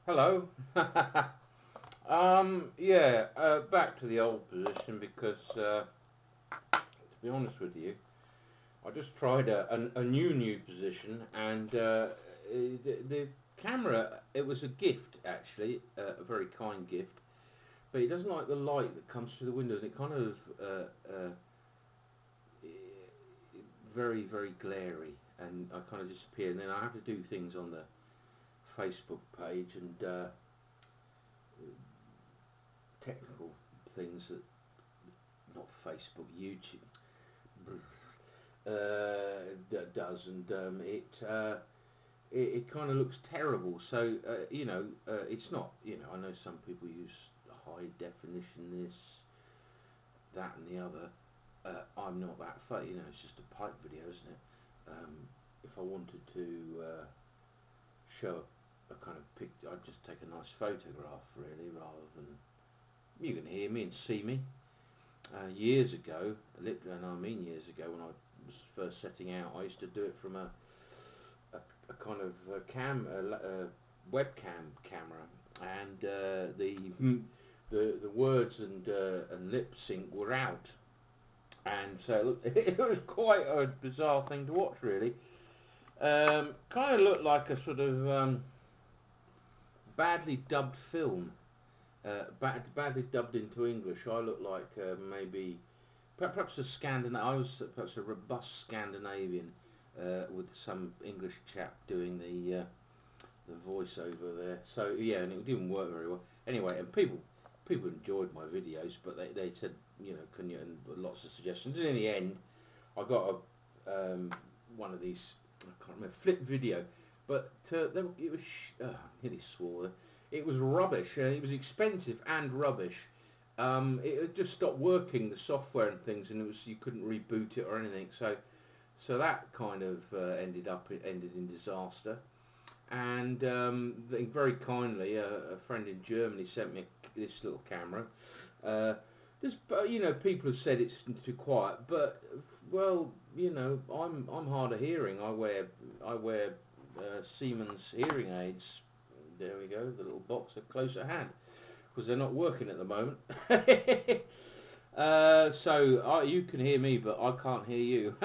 Hello. Yeah, back to the old position because, to be honest with you, I just tried a new position, and the camera. It was a gift actually, a very kind gift, but it doesn't like the light that comes through the window, and it kind of very glary, and I kind of disappear, and then I have to do things on the Facebook page and technical things that not Facebook, YouTube that does, and it kind of looks terrible. So it's not. I know some people use high definition, this, that, and the other. I'm not that it's just a pipe video, isn't it? If I wanted to show a kind of picture, I'd just take a nice photograph, really, rather than you can hear me and see me. Years ago, and I mean years ago, when I was first setting out, I used to do it from a kind of webcam camera, and the words and lip sync were out, and so it was quite a bizarre thing to watch, really. Kind of looked like a sort of badly dubbed film, badly dubbed into English. I look like maybe perhaps a Scandinavian. I was perhaps a robust Scandinavian with some English chap doing the voiceover there. So yeah, and it didn't work very well. Anyway, and people enjoyed my videos, but they said, can you, and lots of suggestions. And in the end, I got one of these, I can't remember, flip video, but it was I nearly swore. It was rubbish. It was expensive and rubbish. It had just stopped working, the software and things, and you couldn't reboot it or anything. So that kind of ended in disaster. And very kindly, a friend in Germany sent me this little camera. People have said it's too quiet, but well, I'm hard of hearing. I wear Siemens hearing aids. There we go. The little box are close at hand because they're not working at the moment. So you can hear me, but I can't hear you.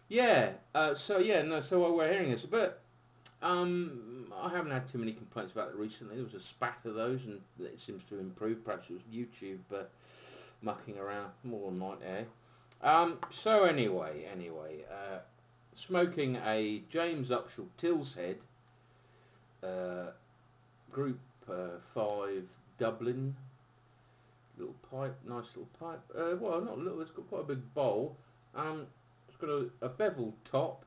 Yeah. So I wear hearing aids, but I haven't had too many complaints about it recently. There was a spat of those, and it seems to improve. Perhaps it was YouTube mucking around more than might air. So anyway, smoking a James Upshall Tilshead Group 5 Dublin little pipe, nice little pipe. Well, not little. It's got quite a big bowl. It's got a bevel top.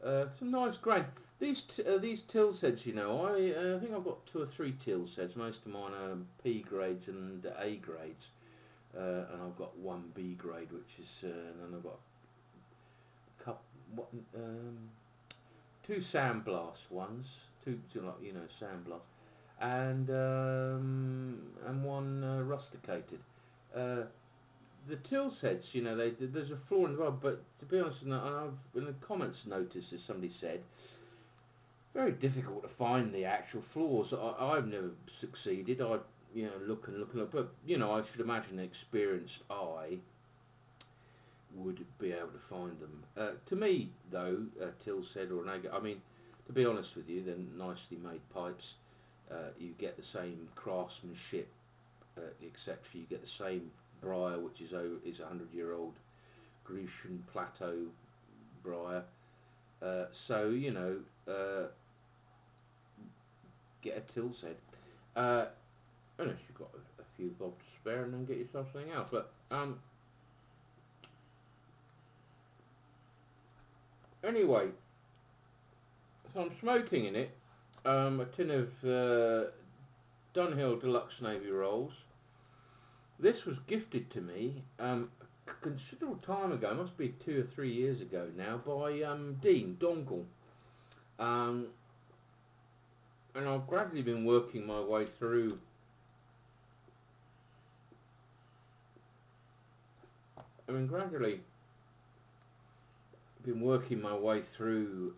Some nice grain. These Tilsheds, I think I've got 2 or 3 Tilsheds. Most of mine are P grades and A grades, and I've got 1 B grade, which is, and then I've got a couple, 2 sandblast ones, two sandblast, and 1 rusticated. The Tilsheds, there's a flaw in the rod, but to be honest, and I've in the comments noticed, as somebody said, very difficult to find the actual flaws. I've never succeeded. I look and look, but I should imagine an experienced eye would be able to find them. To me, though, Tilshed or an Aga, I mean, to be honest with you, they're nicely made pipes. You get the same craftsmanship, etc. You get the same briar, which is a 100-year-old Grecian plateau briar. So get a Tilshed. Unless you've got a few bob to spare, and then get yourself something else. But anyway, so I'm smoking in it a tin of Dunhill Deluxe Navy rolls. This was gifted to me a considerable time ago, must be 2 or 3 years ago now, by Dean Dongle. And I've gradually been working my way through my way through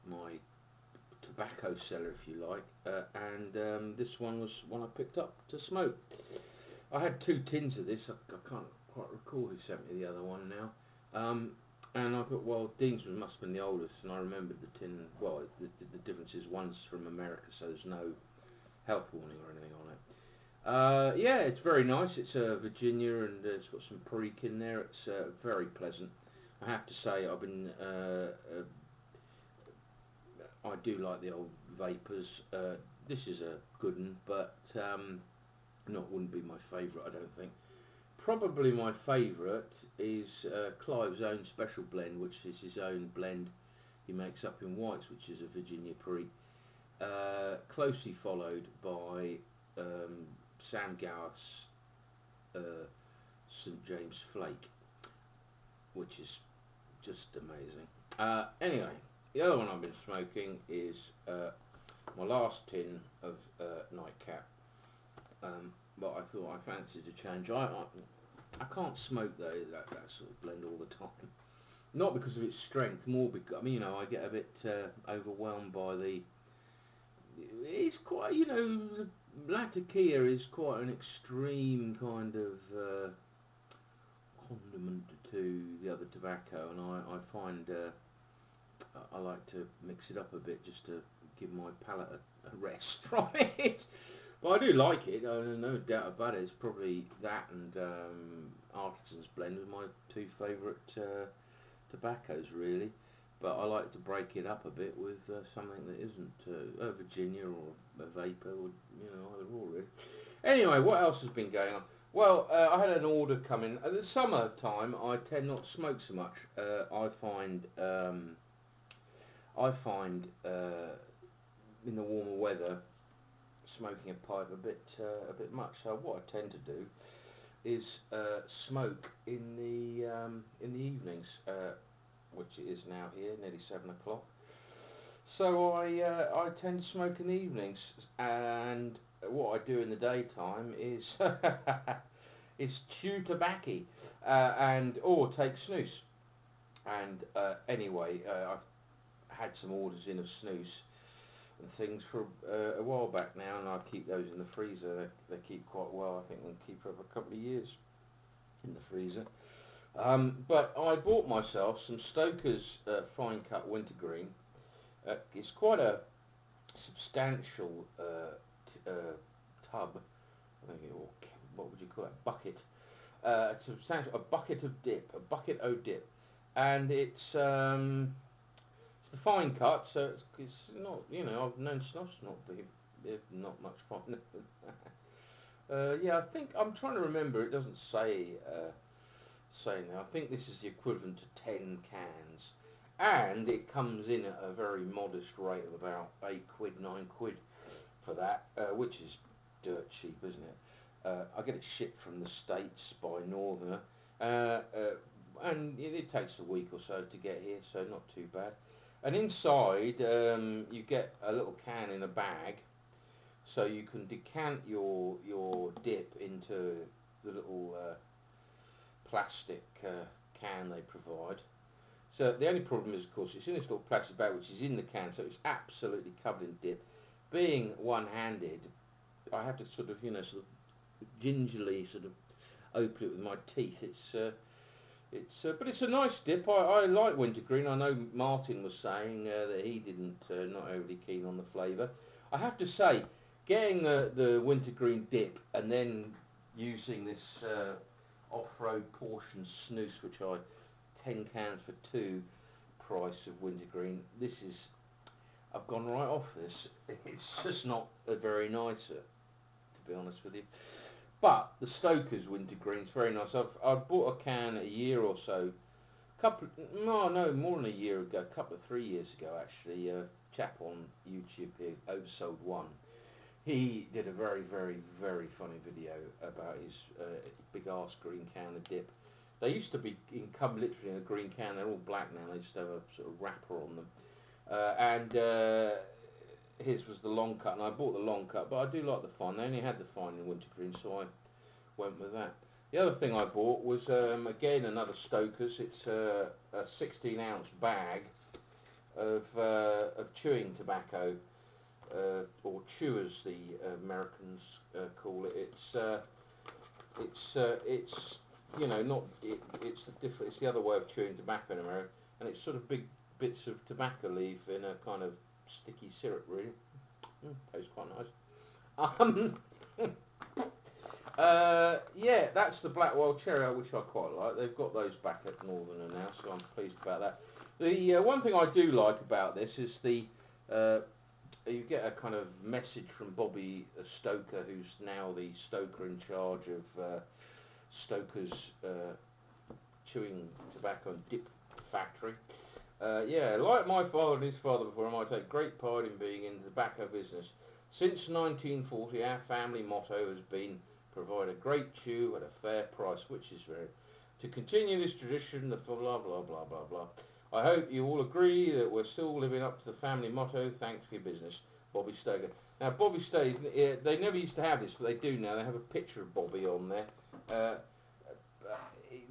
my tobacco seller, if you like, and this one was one I picked up to smoke. I had 2 tins of this. I can't quite recall who sent me the other one now. And I thought, well, Dean's must have been the oldest, and I remembered the tin. Well, the difference is one's from America, so there's no health warning or anything on it. Yeah, it's very nice. It's Virginia, and it's got some perique in there. It's very pleasant. I have to say, I've been. I do like the old vapors. This is a good one, but wouldn't be my favourite, I don't think. Probably my favourite is Clive's own special blend, which is his own blend he makes up in whites, which is a Virginia Perique. Closely followed by Sam Garth's St James Flake, which is just amazing. Anyway, the other one I've been smoking is my last tin of Nightcap. But I thought I fancied a change. I can't smoke that sort of blend all the time. Not because of its strength, more because I get a bit overwhelmed by the. It's quite the Latakia is quite an extreme kind of condiment to the other tobacco, and I find I like to mix it up a bit just to give my palate a rest from it. But I do like it, no doubt about it. It's probably that and Artisan's Blend are my 2 favourite tobaccos, really. But I like to break it up a bit with something that isn't Virginia or a Vapor, or either or, really. Anyway, what else has been going on? Well, I had an order come in. At the summer time, I tend not to smoke so much. I find in the warmer weather, smoking a pipe a bit much. So what I tend to do is smoke in the evenings, which it is now here, nearly 7 o'clock. So I tend to smoke in the evenings, and what I do in the daytime is is chew tobacco or take snus. And anyway, I've had some orders in of snus and things for a while back now, and I keep those in the freezer. They keep quite well. I think they keep for a couple of years in the freezer. But I bought myself some Stoker's fine cut wintergreen. It's quite a substantial tub. I think what would you call that? Bucket. A bucket of dip, a bucket o' dip, and it's the fine cut, so it's not, I've known snuff's not not much fun. Yeah, I think I'm trying to remember. It doesn't say now. I think this is the equivalent to 10 cans, and it comes in at a very modest rate of about £8, £9 for that, which is dirt cheap, isn't it? I get it shipped from the States by Northerner, and it takes a week or so to get here, so not too bad. And inside you get a little can in a bag, so you can decant your dip into the little plastic can they provide. So the only problem is, of course, it's in this little plastic bag which is in the can, so it's absolutely covered in dip. Being one-handed, I have to sort of gingerly open it with my teeth. But it's a nice dip. I like wintergreen. I know Martin was saying that he didn't, not overly keen on the flavour. I have to say, getting the wintergreen dip and then using this off-road portion snus, which 10 cans for 2 price of wintergreen. I've gone right off this. It's just not very nice, to be honest with you. But the Stoker's wintergreen is very nice. I've bought a can a year or so, more than a year ago, a couple of 3 years ago actually. A chap on YouTube here, Oversold One, he did a very, very, very funny video about his big arse green can of dip. They used to come literally in a green can. They're all black now. They just have a sort of wrapper on them. And his was the long cut, and I bought the long cut, but I do like the fine. They only had the fine in wintergreen, so I went with that. The other thing I bought was again another Stoker's. It's a 16-ounce bag, of chewing tobacco, or chew as the Americans call it. It's you know, not it, it's the different. It's the other way of chewing tobacco in America, and it's sort of big bits of tobacco leaf in a kind of sticky syrup, really. Tastes quite nice. Yeah, that's the black wild cherry, which I quite like. They've got those back at Northerner now, so I'm pleased about that. The one thing I do like about this is the you get a kind of message from Bobby Stoker, who's now the stoker in charge of Stoker's chewing tobacco and dip factory. Yeah, like my father and his father before him, I take great pride in being in the tobacco business. Since 1940, our family motto has been provide a great chew at a fair price, which is very. To continue this tradition, the blah blah blah blah blah. I hope you all agree that we're still living up to the family motto. Thanks for your business, Bobby Stoker. Now, Bobby Stoker, they never used to have this, but they do now. They have a picture of Bobby on there.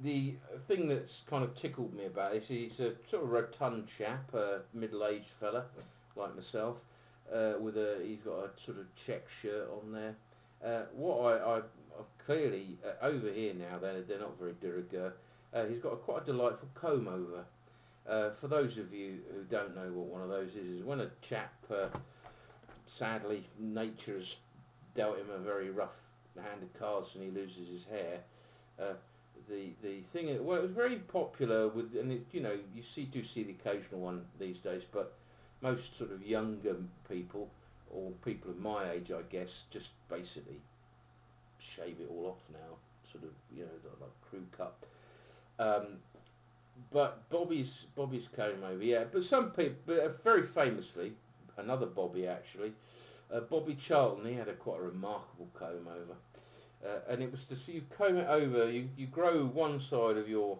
The thing that's kind of tickled me about this, he's a sort of rotund chap, middle-aged fella like myself, he's got a sort of check shirt on there. What I clearly over here now, they're not very de rigueur. He's got quite a delightful comb over. For those of you who don't know what one of those is when a chap, sadly, nature's dealt him a very rough-handed cards and he loses his hair. The thing, well, it was very popular with, and it, you know, you do see the occasional one these days, but most sort of younger people, or people of my age, I guess, just basically shave it all off now, sort of, you know, like crew cut. But Bobby's came over, yeah. But some people, very famously, another Bobby actually, Bobby Charlton, he had quite a remarkable comb over. And it was to see you comb it over, you grow one side of your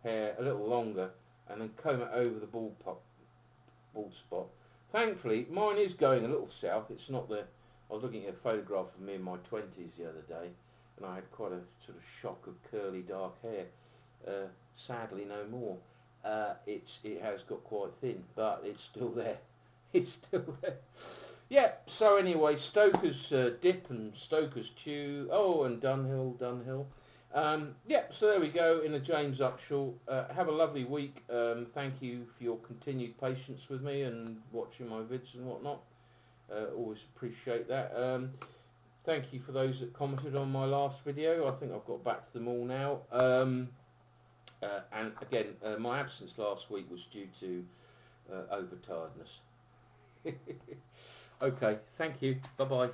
hair a little longer and then comb it over the bald spot. Thankfully, mine is going a little south. It's not the... I was looking at a photograph of me in my 20s the other day and I had quite a sort of shock of curly dark hair. Sadly, no more. It has got quite thin, but it's still there. It's still there. Yeah, so anyway, Stoker's dip and Stoker's chew. Oh, and Dunhill. Yeah, so there we go in the James Upshaw. Have a lovely week. Thank you for your continued patience with me and watching my vids and whatnot. Always appreciate that. Thank you for those that commented on my last video. I think I've got back to them all now. And again, my absence last week was due to overtiredness. Okay, thank you. Bye-bye.